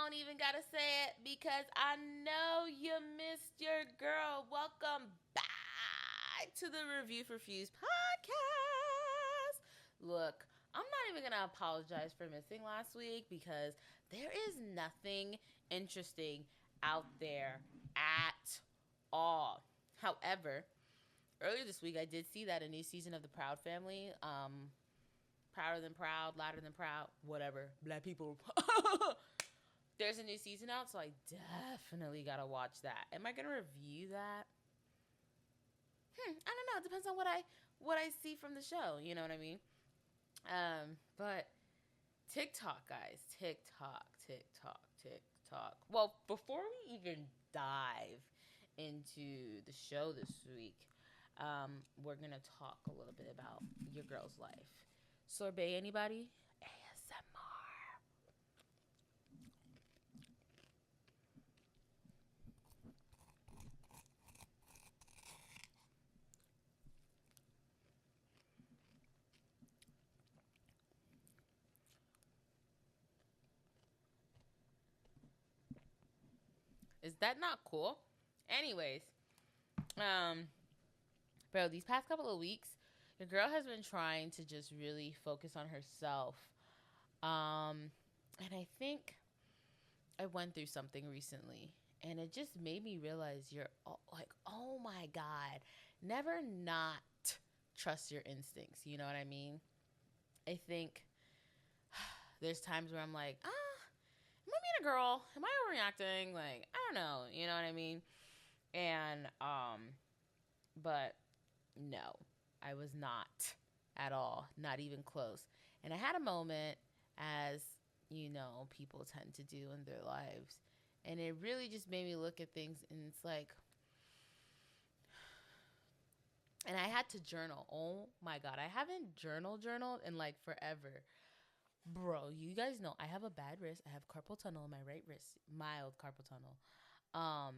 don't even gotta say it because I know you missed your girl. Welcome back to the Review for Fuse podcast. Look, I'm not even gonna apologize for missing last week because there is nothing interesting out there at all. However, earlier this week I did see that a new season of the Proud Family, Prouder Than Proud, Louder Than Proud, whatever, black people. There's a new season out, so I definitely gotta watch that. Am I gonna review that? I don't know. It depends on what I see from the show. You know what I mean? But TikTok, guys, TikTok. Well, before we even dive into the show this week, we're gonna talk a little bit about your girl's life. Sorbet, anybody? ASMR. Is that not cool? Anyways, um, bro, these past couple of weeks, your girl has been trying to just really focus on herself. And I think I went through something recently, and it just made me realize like, oh my God, never not trust your instincts. You know what I mean? I think there's times where I'm like, am I being a girl? Am I overreacting? Like, I don't know. You know what I mean? And, but no, I was not at all, not even close. And I had a moment, as you know, people tend to do in their lives. And it really just made me look at things, and it's like, and I had to journal. Oh my God, I haven't journaled in like forever. Bro, you guys know I have a bad wrist. I have carpal tunnel in my right wrist, mild carpal tunnel. Um,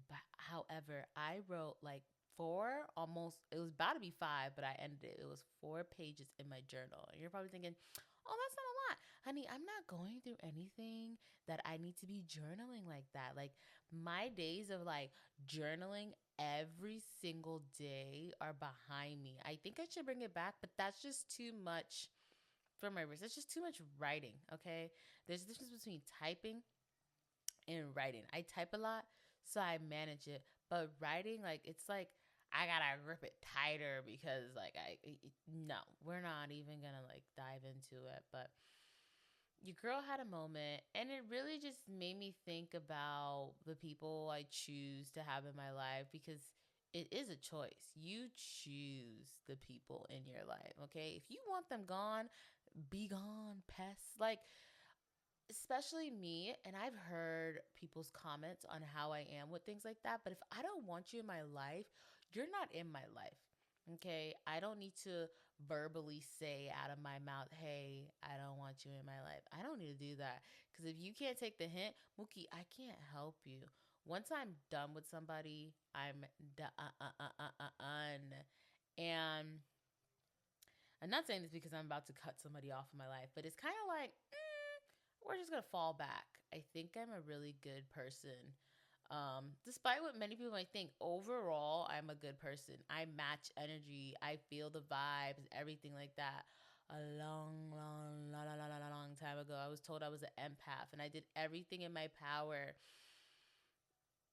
but however, I wrote like four, almost, it was about to be five, but I ended it. It was 4 pages in my journal. And you're probably thinking, oh, that's not a lot. Honey, I'm not going through anything that I need to be journaling like that. Like, my days of like journaling every single day are behind me. I think I should bring it back, but that's just too much for my wrist. It's just too much writing, okay? There's a difference between typing and writing. I type a lot, so I manage it. But writing, like, it's like I gotta grip it tighter because, like, no, we're not even gonna like dive into it. But your girl had a moment, and it really just made me think about the people I choose to have in my life, because it is a choice. You choose the people in your life, okay? If you want them gone, be gone, pests. Like, especially me, and I've heard people's comments on how I am with things like that, but if I don't want you in my life, you're not in my life. Okay, I don't need to verbally say out of my mouth, hey, I don't want you in my life. I don't need to do that, because if you can't take the hint, Mookie, I can't help you. Once I'm done with somebody, I'm done. And I'm not saying this because I'm about to cut somebody off in my life, but it's kind of like, we're just gonna fall back. I think I'm a really good person. Despite what many people might think, overall, I'm a good person. I match energy. I feel the vibes, everything like that. A long time ago, I was told I was an empath, and I did everything in my power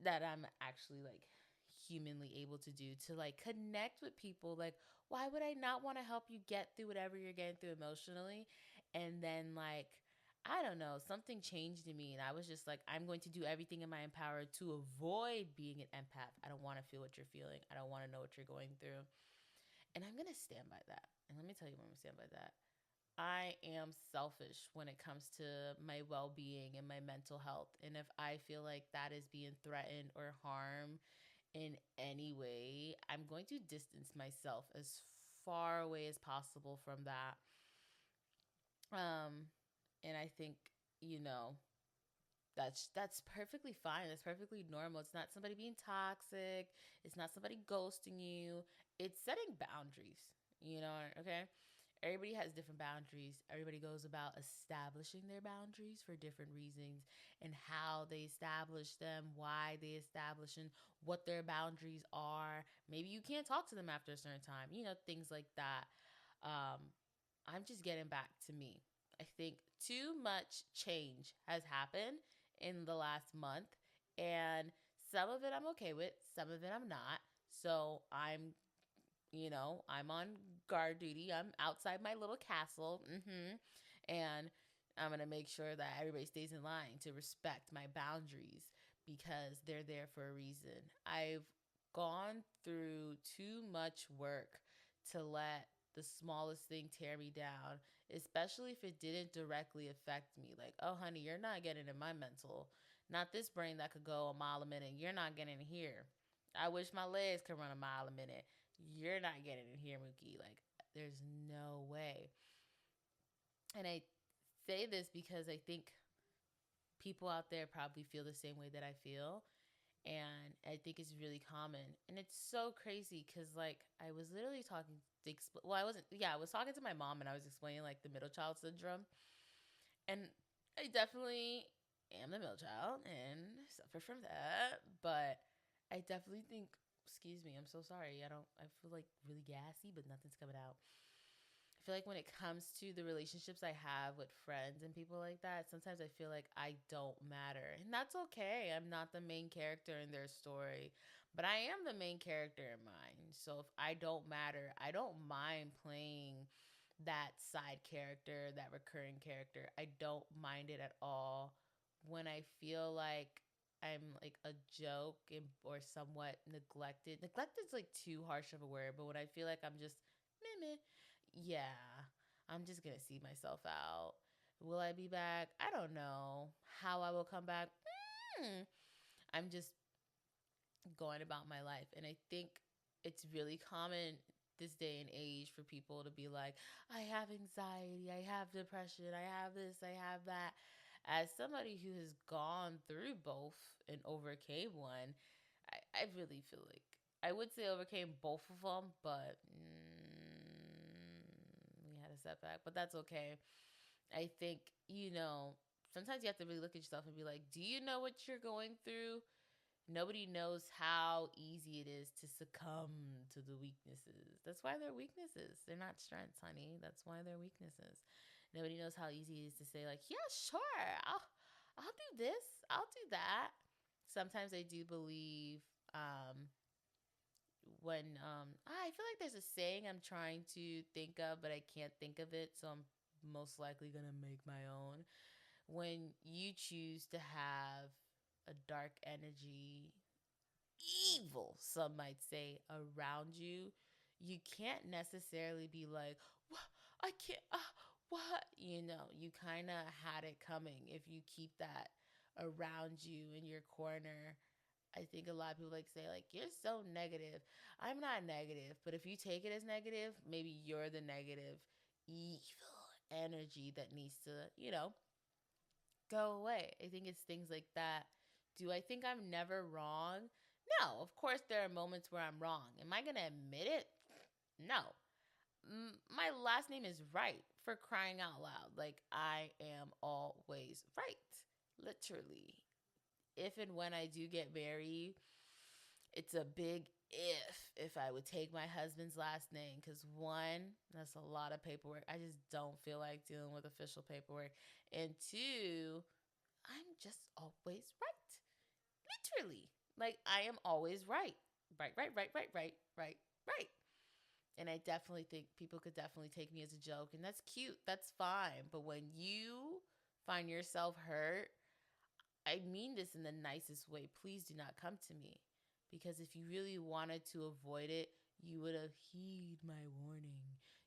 that I'm actually like humanly able to do to like connect with people. Like, why would I not want to help you get through whatever you're getting through emotionally? And then, like, I don't know, something changed in me, and I was just like, I'm going to do everything in my power to avoid being an empath. I don't want to feel what you're feeling. I don't want to know what you're going through. And I'm going to stand by that. And let me tell you why I'm going to stand by that. I am selfish when it comes to my well-being and my mental health. And if I feel like that is being threatened or harmed in any way, I'm going to distance myself as far away as possible from that. Um, and I think, you know, that's perfectly fine. That's perfectly normal. It's not somebody being toxic. It's not somebody ghosting you. It's setting boundaries, you know, okay? Everybody has different boundaries. Everybody goes about establishing their boundaries for different reasons, and how they establish them, why they establish them, what their boundaries are. Maybe you can't talk to them after a certain time, things like that. Um, I'm just getting back to me. I think too much change has happened in the last month, and some of it I'm okay with, some of it I'm not. So I'm on guard duty. I'm outside my little castle. And I'm going to make sure that everybody stays in line to respect my boundaries because they're there for a reason. I've gone through too much work to let the smallest thing tear me down, especially if it didn't directly affect me. Like, oh, honey, you're not getting in my mental. Not this brain that could go a mile a minute. You're not getting in here. I wish my legs could run a mile a minute. You're not getting in here, Mookie. Like, there's no way. And I say this because I think people out there probably feel the same way that I feel. And I think it's really common. And it's so crazy because, like, I was literally talking I wasn't, yeah, I was talking to my mom and I was explaining, like, the middle child syndrome. And I definitely am the middle child and suffer from that. But I definitely think, excuse me, I'm so sorry. I feel like really gassy, but nothing's coming out. I feel like when it comes to the relationships I have with friends and people like that, sometimes I feel like I don't matter. And that's okay. I'm not the main character in their story, but I am the main character in mine. So if I don't matter, I don't mind playing that side character, that recurring character. I don't mind it at all. When I feel like I'm like a joke or somewhat neglected. Neglected is like too harsh of a word, but when I feel like I'm just meh meh, yeah, I'm just gonna see myself out. Will I be back? I don't know. How I will come back? Mm. I'm just going about my life. And I think it's really common this day and age for people to be like, I have anxiety, I have depression, I have this, I have that. As somebody who has gone through both and overcame one, I really feel like I would say overcame both of them, but we had a setback. But that's okay. I think, sometimes you have to really look at yourself and be like, do you know what you're going through? Nobody knows how easy it is to succumb to the weaknesses. That's why they're weaknesses. They're not strengths, honey. That's why they're weaknesses. Nobody knows how easy it is to say, like, yeah, sure, I'll do this, I'll do that. Sometimes I do believe when I feel like there's a saying I'm trying to think of, but I can't think of it, so I'm most likely gonna make my own. When you choose to have a dark energy, evil, some might say, around you, you can't necessarily be like, what? I can't, what? You kind of had it coming if you keep that around you in your corner. I think a lot of people like say, like, you're so negative. I'm not negative, but if you take it as negative, maybe you're the negative, evil energy that needs to, go away. I think it's things like that. Do I think I'm never wrong? No, of course there are moments where I'm wrong. Am I going to admit it? No. My last name is right, for crying out loud. Like, I am always right. Literally. If and when I do get married, it's a big if I would take my husband's last name, because one, that's a lot of paperwork. I just don't feel like dealing with official paperwork. And two, I'm just always right. Literally. Like, I am always right. Right, right, right, right, right, right, right. And I definitely think people could definitely take me as a joke. And that's cute. That's fine. But when you find yourself hurt, I mean this in the nicest way. Please do not come to me. Because if you really wanted to avoid it, you would have heed my warning.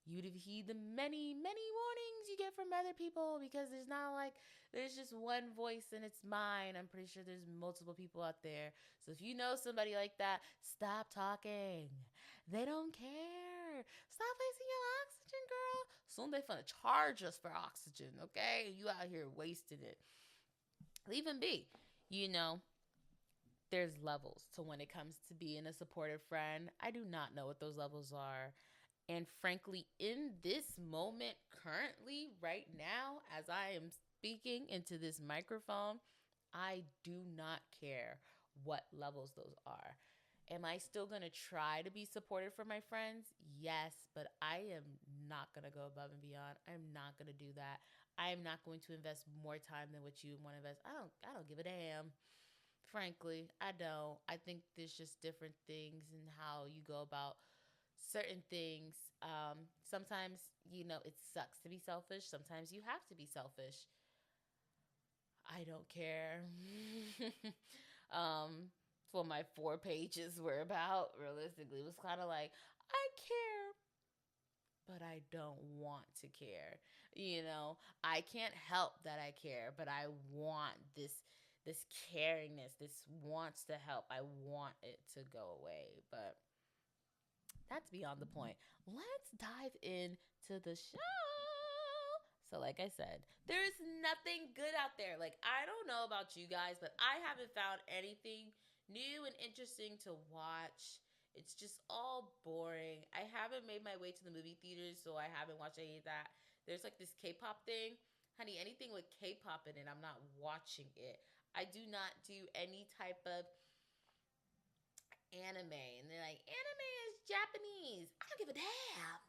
You would have heed the many, many warnings you get from other people, because there's not like there's just one voice and it's mine. I'm pretty sure there's multiple people out there. So if you know somebody like that, stop talking. They don't care. Stop wasting your oxygen, girl. Soon they finna charge us for oxygen, okay? You out here wasting it. Leave him be. You know, there's levels to when it comes to being a supportive friend. I do not know what those levels are. And frankly, in this moment, currently, right now, as I am speaking into this microphone, I do not care what levels those are. Am I still going to try to be supportive for my friends? Yes, but I am not going to go above and beyond. I'm not going to do that. I am not going to invest more time than what you want to invest. I don't give a damn. Frankly, I don't. I think there's just different things and how you go about certain things. Sometimes, it sucks to be selfish. Sometimes you have to be selfish. I don't care. um, what my 4 pages were about, realistically, it was kind of like, I care, but I don't want to care. I can't help that I care, but I want this caringness, this wants to help. I want it to go away, but that's beyond the point. Let's dive into the show. So, like I said, there's nothing good out there. Like, I don't know about you guys, but I haven't found anything new and interesting to watch. It's just all boring. I haven't made my way to the movie theaters, so I haven't watched any of that. There's like this K-pop thing. Honey, anything with K-pop in it, I'm not watching it. I do not do any type of anime. And they're like, anime is Japanese. I don't give a damn.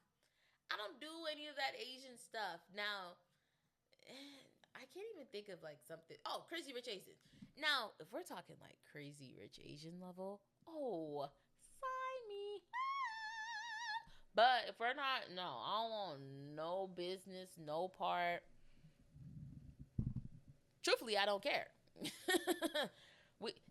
I don't do any of that Asian stuff. Now, I can't even think of like something. Oh, Crazy Rich Asians. Now, if we're talking like Crazy Rich Asian level, oh, sign me. But if we're not, no, I don't want no business, no part. Truthfully, I don't care.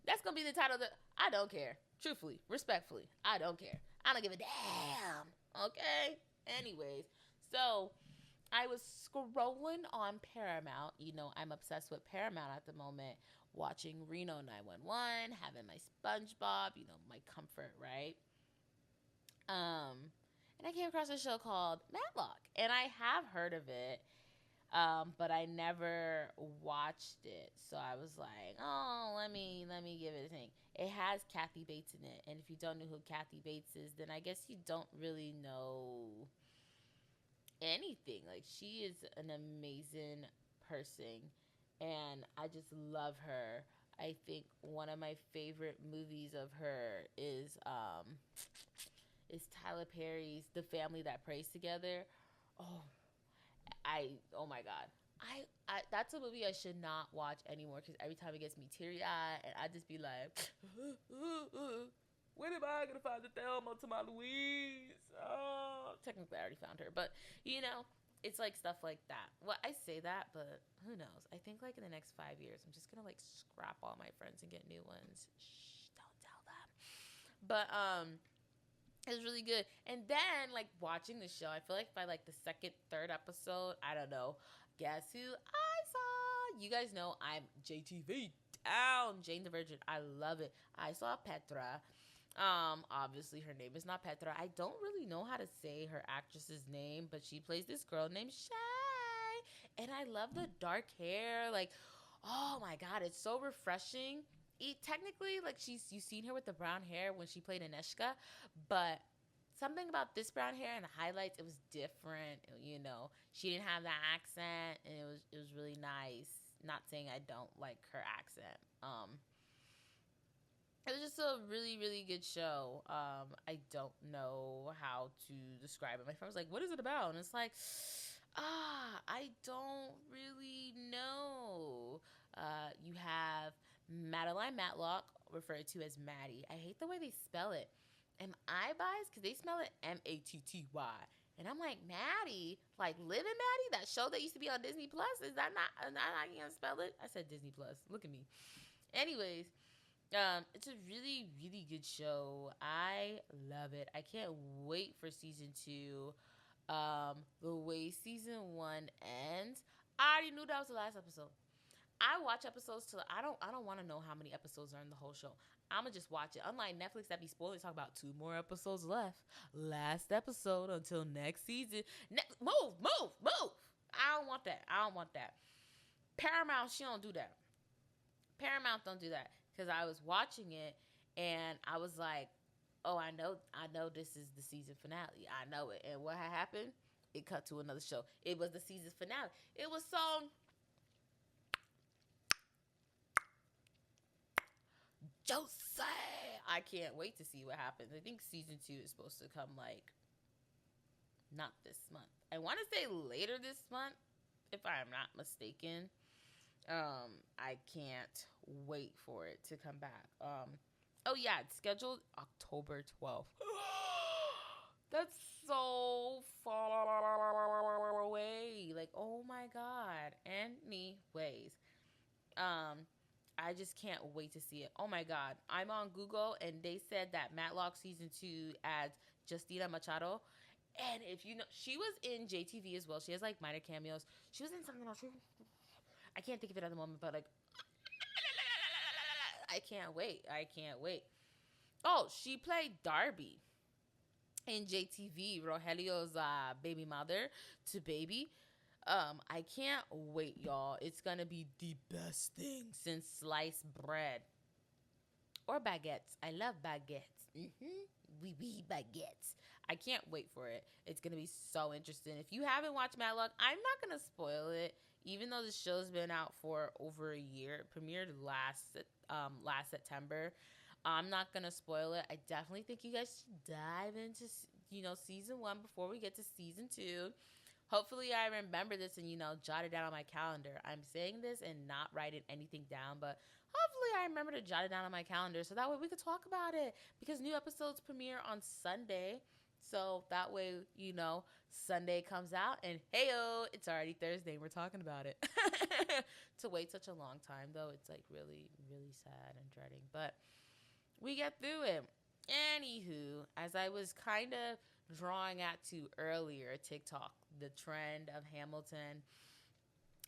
That's gonna be the title. I don't care. Truthfully, respectfully, I don't care. I don't give a damn. Okay. Anyways, so I was scrolling on Paramount. I'm obsessed with Paramount at the moment. Watching Reno 911, having my SpongeBob. My comfort, right? And I came across a show called Matlock, and I have heard of it. But I never watched it, so I was like, "Oh, let me give it a thing." It has Kathy Bates in it, and if you don't know who Kathy Bates is, then I guess you don't really know anything. Like, she is an amazing person, and I just love her. I think one of my favorite movies of her is Tyler Perry's The Family That Prays Together. Oh, oh my god. That's a movie I should not watch anymore because every time it gets me teary eyed, and I just be like, when am I gonna find the Thelma to my Louise? Oh, technically I already found her, but it's like stuff like that. Well, I say that, but who knows? I think like in the next 5 years, I'm just gonna like scrap all my friends and get new ones. Shh, don't tell them. But it was really good. And then, like, watching the show, I feel like by, like, the second, third episode, I don't know, guess who I saw? You guys know I'm JTV down. Jane the Virgin. I love it. I saw Petra. Obviously, her name is not Petra. I don't really know how to say her actress's name, but she plays this girl named Shay. And I love the dark hair. Like, oh, my God. It's so refreshing. Technically, like, you've seen her with the brown hair when she played Aneshka, but something about this brown hair and the highlights, it was different. She didn't have that accent, and it was really nice. Not saying I don't like her accent. It was just a really, really good show. I don't know how to describe it. My friend was like, "What is it about?" And it's like, I don't really know. You have Madeline Matlock, referred to as Maddie. I hate the way they spell it. Am I biased? Because they spell it Matty. And I'm like, Maddie? Like Living Maddie? That show that used to be on Disney Plus? Is that not how you gonna spell it? I said Disney Plus. Look at me. Anyways, it's a really, really good show. I love it. I can't wait for season 2. The way season 1 ends, I already knew that was the last episode. I watch episodes till I don't want to know how many episodes are in the whole show. I'ma just watch it. Unlike Netflix that be spoilers, talk about 2 more episodes left. Last episode until next season. Move. I don't want that. Paramount, she don't do that. Paramount don't do that. Because I was watching it and I was like, oh, I know this is the season finale. I know it. And what had happened? It cut to another show. It was the season finale. It was so Jose. I can't wait to see what happens. I think season 2 is supposed to come like not this month. I want to say later this month, if I'm not mistaken. I can't wait for it to come back. Oh yeah, it's scheduled October 12th. That's so far away. Like, oh my god. Anyways, um, I just can't wait to see it. Oh my god, I'm on Google and they said that Matlock season 2 adds Justina Machado. And if you know, she was in JTV as well. She has like minor cameos. She was in something else. I can't think of it at the moment, but like, I can't wait. I can't wait. Oh, she played Darby in JTV, Rogelio's baby mother to baby. I can't wait, y'all. It's gonna be the best thing since sliced bread or baguettes. I love baguettes. We baguettes. I can't wait for it. It's gonna be so interesting. If you haven't watched Matlock, I'm not gonna spoil it. Even though the show's been out for over a year, it premiered last September. I'm not gonna spoil it. I definitely think you guys should dive into season 1 before we get to season 2. Hopefully, I remember this and jot it down on my calendar. I'm saying this and not writing anything down, but hopefully, I remember to jot it down on my calendar so that way we could talk about it because new episodes premiere on Sunday. So that way, Sunday comes out and heyo, it's already Thursday and we're talking about it. To wait such a long time, though, it's like really, really sad and dreading. But we get through it. Anywho, as I was kind of drawing at to earlier, TikTok, the trend of Hamilton.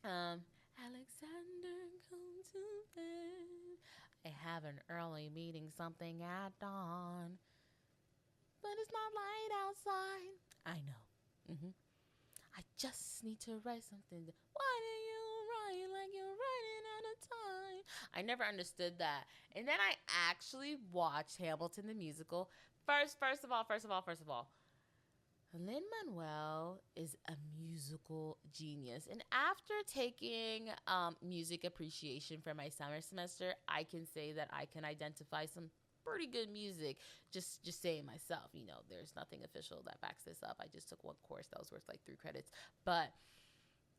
Alexander, come to bed. I have an early meeting, something at dawn. But it's not light outside. I know. I just need to write something. Why do you write like you're running out of time? I never understood that. And then I actually watched Hamilton the musical. First of all, Lin-Manuel is a musical genius. And after taking music appreciation for my summer semester, I can say that I can identify some pretty good music. Just saying myself, there's nothing official that backs this up. I just took one course that was worth like 3 credits. But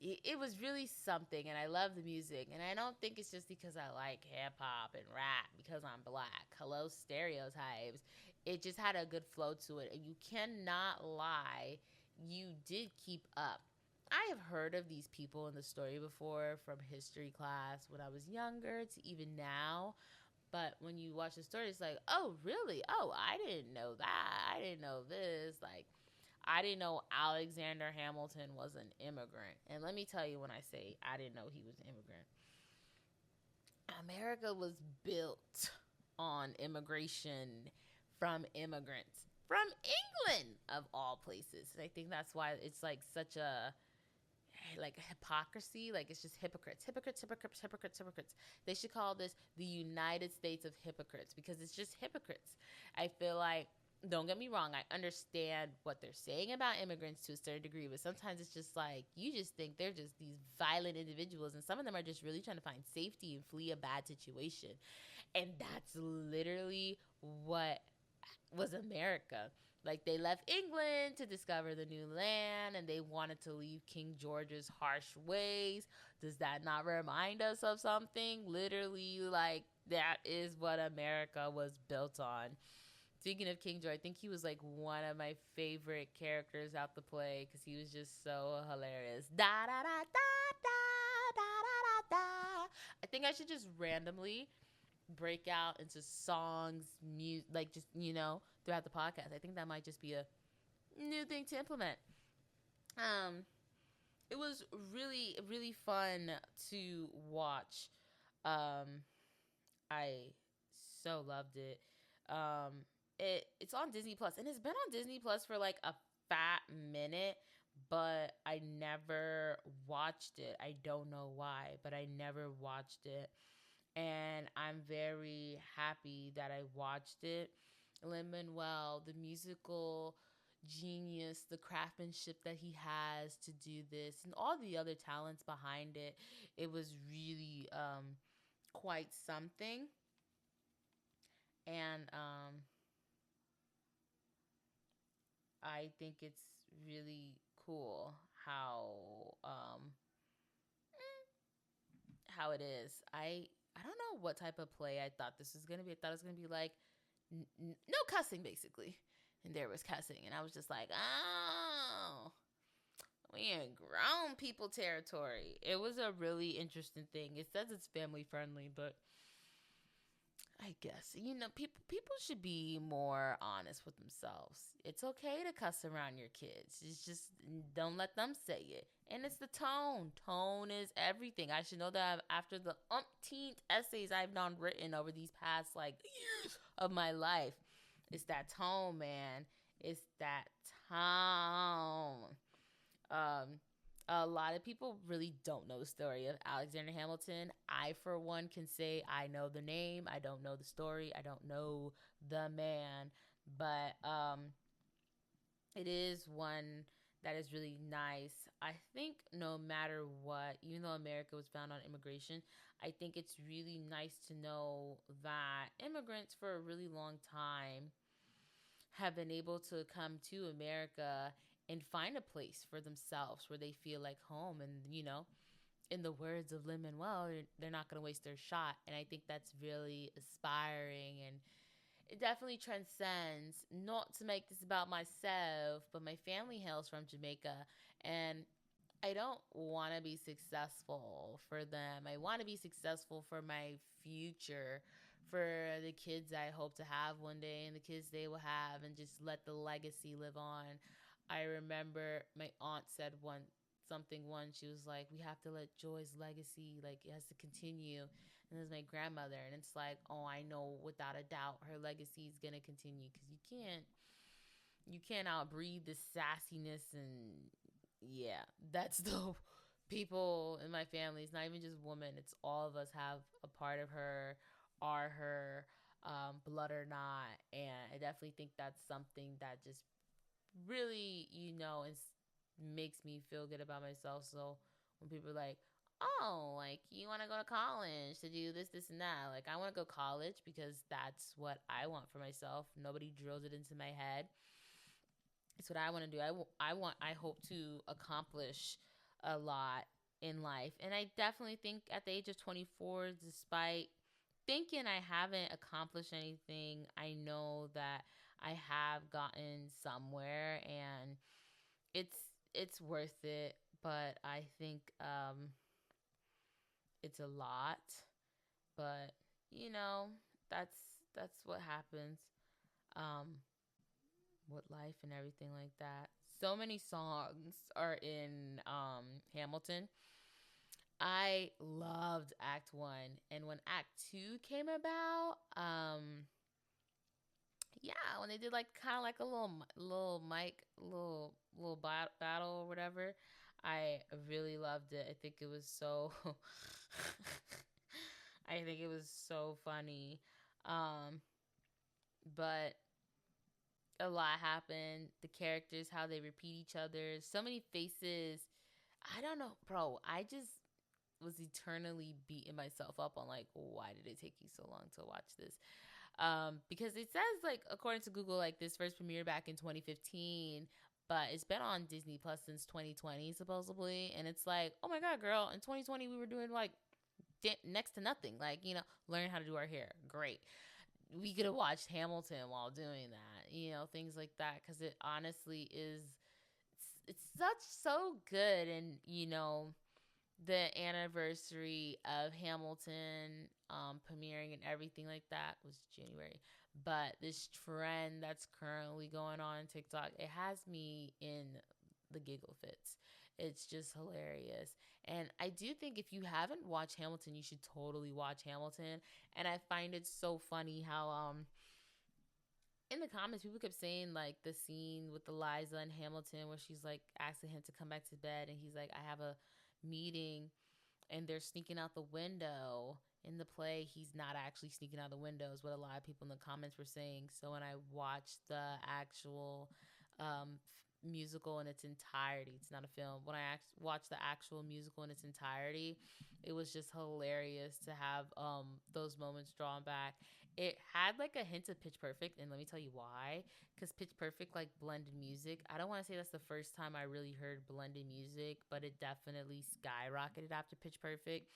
it was really something, and I love the music. And I don't think it's just because I like hip-hop and rap because I'm black. Hello, stereotypes. It just had a good flow to it, and you cannot lie, you did keep up. I have heard of these people in the story before from history class when I was younger to even now. But when you watch the story, it's like, oh, really? Oh, I didn't know that. I didn't know this. Like, I didn't know Alexander Hamilton was an immigrant. And let me tell you, when I say I didn't know he was an immigrant, America was built on immigration from immigrants from England, of all places. And I think that's why it's like such a hypocrisy. Like, it's just hypocrites. They should call this the United States of hypocrites because it's just hypocrites. I feel like, don't get me wrong, I understand what they're saying about immigrants to a certain degree, but sometimes it's just like you just think they're just these violent individuals, and some of them are just really trying to find safety and flee a bad situation. And that's literally what was America. Like, they left England to discover the new land, and they wanted to leave King George's harsh ways. Does that not remind us of something? Literally, like, that is what America was built on. Speaking of King George, I think he was like one of my favorite characters out the play because he was just so hilarious. Da da da da da da da da. I think I should just randomly break out into songs, like just throughout the podcast. I think that might just be a new thing to implement. It was really really fun to watch. I so loved it. It's on Disney Plus, and it's been on Disney Plus for like a fat minute, but I never watched it. I don't know why, but I never watched it. And I'm very happy that I watched it. Lin-Manuel, the musical genius, the craftsmanship that he has to do this, and all the other talents behind it. It was really quite something. And I think it's really cool how it is. I don't know what type of play I thought this was gonna be. I thought it was gonna be like no cussing basically, and there was cussing, and I was just like, oh, we in grown people territory. It was a really interesting thing. It says it's family friendly, but I guess people should be more honest with themselves. It's okay to cuss around your kids. It's just don't let them say it. And it's the tone. Tone is everything. I should know that after the umpteenth essays I've done written over these past like years of my life. It's that tone, man. It's that tone. Um, a lot of people really don't know the story of Alexander Hamilton. I, for one, can say I know the name. I don't know the story. I don't know the man. But it is one that is really nice. I think no matter what, even though America was founded on immigration, I think it's really nice to know that immigrants for a really long time have been able to come to America and find a place for themselves where they feel like home. And, in the words of Lin Manuel, they're not going to waste their shot. And I think that's really aspiring. And it definitely transcends, not to make this about myself, but my family hails from Jamaica. And I don't want to be successful for them. I want to be successful for my future, for the kids I hope to have one day and the kids they will have, and just let the legacy live on. I remember my aunt said something once. She was like, "We have to let Joy's legacy, like, it has to continue." And it was my grandmother, and it's like, oh, I know without a doubt her legacy is gonna continue because you can't outbreathe the sassiness. And yeah, that's the people in my family. It's not even just women. It's all of us have a part of her, are her, blood or not. And I definitely think that's something that just really, makes me feel good about myself. So when people are like, oh, like, you want to go to college to do this, this, and that, like, I want to go college because that's what I want for myself. Nobody drills it into my head. It's what I want to do. I hope to accomplish a lot in life. And I definitely think at the age of 24, despite thinking I haven't accomplished anything, I know that I have gotten somewhere, and it's it's worth it. But I think it's a lot. But you know, that's that's what happens. Um, with life and everything like that. So many songs are in Hamilton. I loved Act 1, and when Act 2 came about, yeah, when they did like kind of like a little mic battle or whatever, I really loved it. I think it was so I think it was so funny. Um but a lot happened. The characters, how they repeat each other, so many faces. I don't know, bro. I just was eternally beating myself up on like, why did it take you so long to watch this? Because it says, like, according to Google, like, this first premiered back in 2015, but it's been on Disney Plus since 2020 supposedly. And it's like, oh my god, girl, in 2020 we were doing like next to nothing, like, learning how to do our hair. Great, we could have watched Hamilton while doing that, things like that, because it honestly is, it's such so good. And the anniversary of Hamilton premiering and everything like that was January. But this trend that's currently going on TikTok, it has me in the giggle fits. It's just hilarious. And I do think if you haven't watched Hamilton, you should totally watch Hamilton. And I find it so funny how in the comments people kept saying like the scene with Eliza and Hamilton where she's like asking him to come back to bed, and he's like, I have a meeting, and they're sneaking out the window, in the play, he's not actually sneaking out the windows, what a lot of people in the comments were saying. So when I watched the actual musical in its entirety, it's not a film. When I watched the actual musical in its entirety, it was just hilarious to have those moments drawn back. It had like a hint of Pitch Perfect, and let me tell you why. Because Pitch Perfect like blended music. I don't want to say that's the first time I really heard blended music, but it definitely skyrocketed after Pitch Perfect.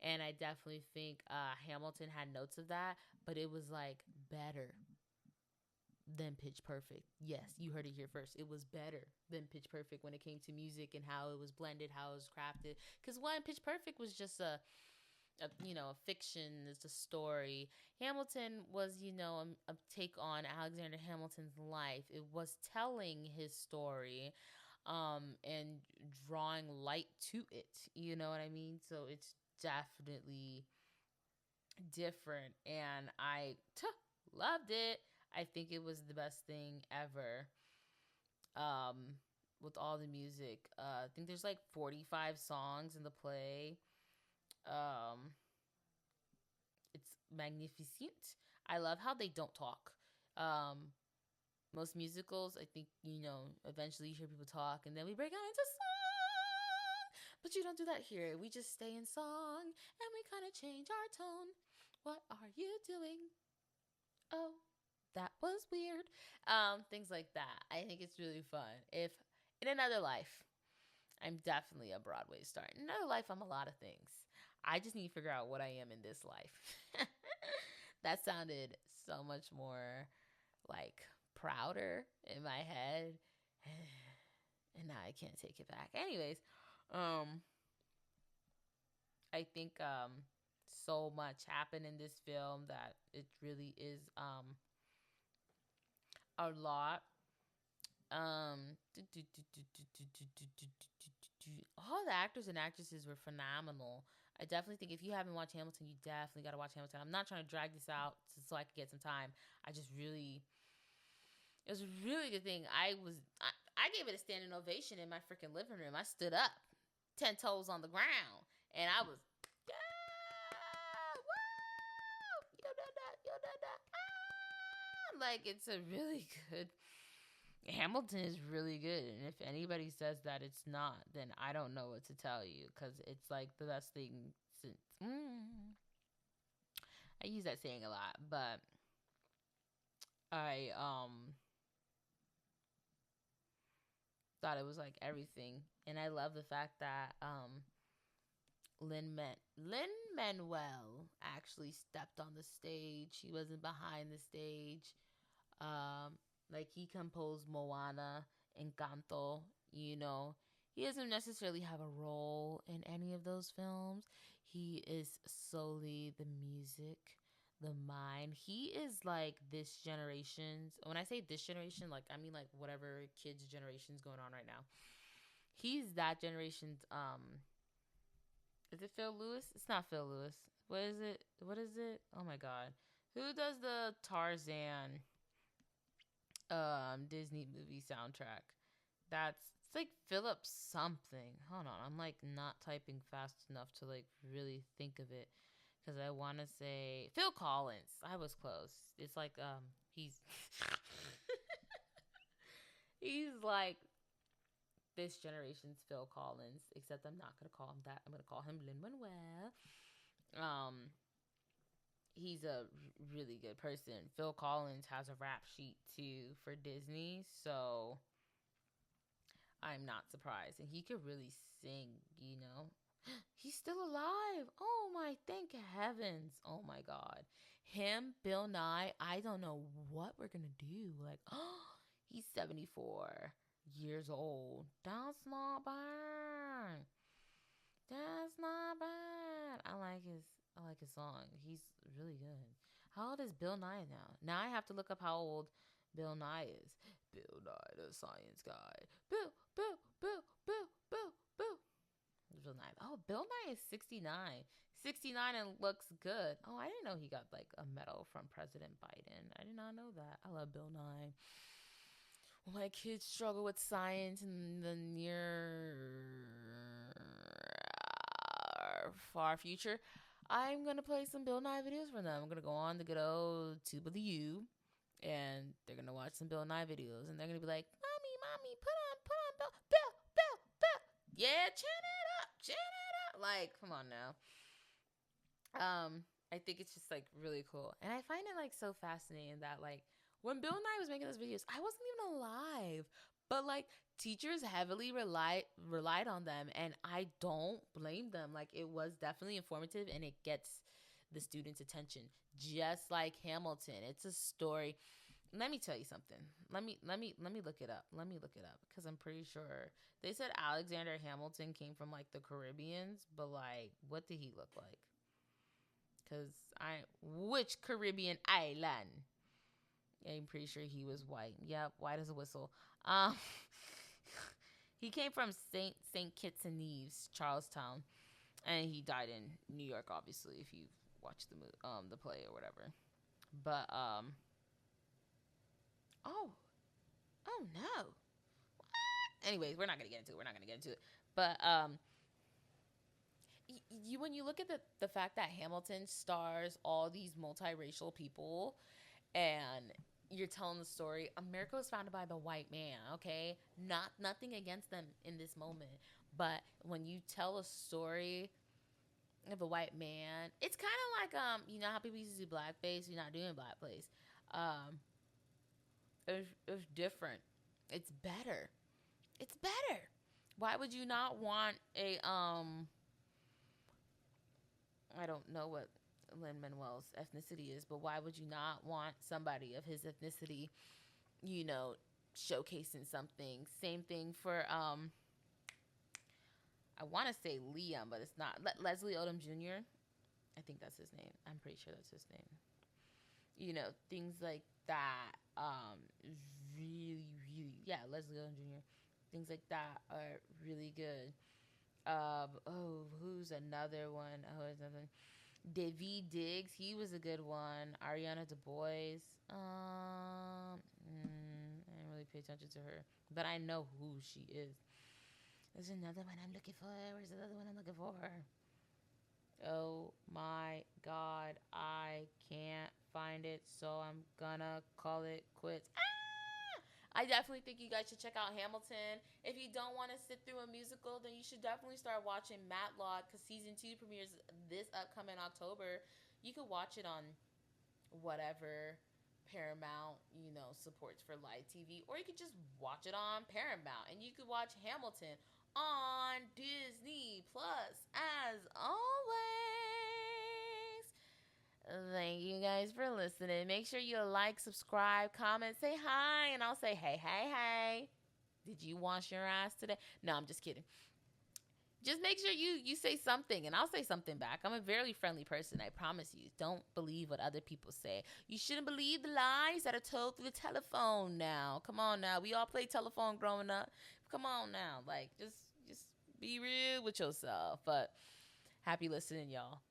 And I definitely think Hamilton had notes of that, but it was like better than Pitch Perfect. Yes, you heard it here first. It was better than Pitch Perfect when it came to music and how it was blended, how it was crafted. Because one, Pitch Perfect was just a fiction. It's a story. Hamilton was a take on Alexander Hamilton's life. It was telling his story, and drawing light to it. You know what I mean? So it's definitely different, and loved it. I think it was the best thing ever. With all the music, I think there's like 45 songs in the play. Um, it's magnificent. I love how they don't talk. Um, Most musicals, I think, eventually you hear people talk and then we break out into song. But you don't do that here. We just stay in song and we kind of change our tone. What are you doing? Oh, that was weird. Things like that. I think it's really fun. If in another life, I'm definitely a Broadway star. In another life, I'm a lot of things. I just need to figure out what I am in this life. That sounded so much more like prouder in my head. And now I can't take it back. Anyways, I think so much happened in this film that it really is a lot. All the actors and actresses were phenomenal. I definitely think if you haven't watched Hamilton, you definitely got to watch Hamilton. I'm not trying to drag this out so I could get some time. It was a really good thing. I gave it a standing ovation in my freaking living room. I stood up, 10 toes on the ground, and I was, yeah, woo, yo da da, yo da da, ah. Like, it's a really good. Hamilton is really good, and if anybody says that it's not, then I don't know what to tell you, because it's like the best thing since. I use that saying a lot, but I thought it was like everything, and I love the fact that Lin Manuel actually stepped on the stage. He wasn't behind the stage. Like he composed Moana, Encanto. He doesn't necessarily have a role in any of those films. He is solely the music, the mind. He is like this generation's. When I say this generation, like I mean like whatever kids' generation's going on right now. He's that generation's. Is it Phil Lewis? It's not Phil Lewis. What is it? What is it? Oh my god. Who does the Tarzan Disney movie soundtrack? It's like Philip something. Hold on. I'm like not typing fast enough to like really think of it, cuz I want to say Phil Collins. I was close. It's like he's he's like this generation's Phil Collins, except I'm not going to call him that. I'm going to call him Lin-Manuel. Um he's a really good person. Phil Collins has a rap sheet too for Disney, so I'm not surprised. And he could really sing. He's still alive. Oh my, thank heavens. Oh my God. Him, Bill Nye, I don't know what we're going to do. Like, he's 74 years old. That's not bad. That's not bad. I like his song. He's really good. How old is Bill Nye now? Now I have to look up how old Bill Nye is. Bill Nye, the science guy. Bill. Bill Nye. Oh, Bill Nye is 69. 69 and looks good. Oh, I didn't know he got like a medal from President Biden. I did not know that. I love Bill Nye. When my kids struggle with science in the near far future, I'm gonna play some Bill Nye videos for them. I'm gonna go on the good old Tube of the U, and they're gonna watch some Bill Nye videos, and they're gonna be like, "Mommy, put on Bill. Yeah, chin it up. Like, come on now." I think it's just like really cool, and I find it like so fascinating that like when Bill Nye was making those videos, I wasn't even alive, but like teachers heavily relied on them, and I don't blame them. Like it was definitely informative, and it gets the students' attention, just like Hamilton. It's a story. Let me tell you something. Let me look it up. Let me look it up because I'm pretty sure they said Alexander Hamilton came from like the Caribbeans, but like, what did he look like? Cause which Caribbean island? I'm pretty sure he was white. Yep, white as a whistle. Um, he came from Saint Kitts and Nevis, Charlestown, and he died in New York. Obviously, if you watch the play or whatever. But oh no. Anyways, we're not gonna get into it. We're not gonna get into it. But you when you look at the fact that Hamilton stars all these multiracial people, and you're telling the story, America was founded by the white man. Okay, nothing against them in this moment, but when you tell a story of a white man, it's kind of like you know how people used to do blackface. You're not doing blackface. Um, it's different. It's better. It's better. Why would you not want a I don't know what Lin Manuel's ethnicity is, but why would you not want somebody of his ethnicity, you know, showcasing something? Same thing for I want to say Liam, but it's not. Leslie Odom Jr. I think that's his name. I'm pretty sure that's his name. You know, things like that. Yeah, Leslie Odom Jr. Things like that are really good. Who's another one? Oh, there's nothing. David Diggs, he was a good one. Ariana DeBois. I didn't really pay attention to her, but I know who she is. There's another one I'm looking for. Where's the other one I'm looking for? Oh my god, I can't find it, so I'm gonna call it quits. I definitely think you guys should check out Hamilton. If you don't want to sit through a musical, then you should definitely start watching Matlock because season 2 premieres this upcoming October. You could watch it on whatever Paramount, you know, supports for live TV, or you could just watch it on Paramount, and you could watch Hamilton on Disney Plus as always. Thank you guys for listening. Make sure you like, subscribe, comment, say hi, and I'll say hey. Did you wash your ass today? No, I'm just kidding. Just make sure you say something, and I'll say something back. I'm a very friendly person, I promise you. Don't believe what other people say. You shouldn't believe the lies that are told through the telephone now. Come on now. We all played telephone growing up. Come on now. Like, just be real with yourself. But happy listening, y'all.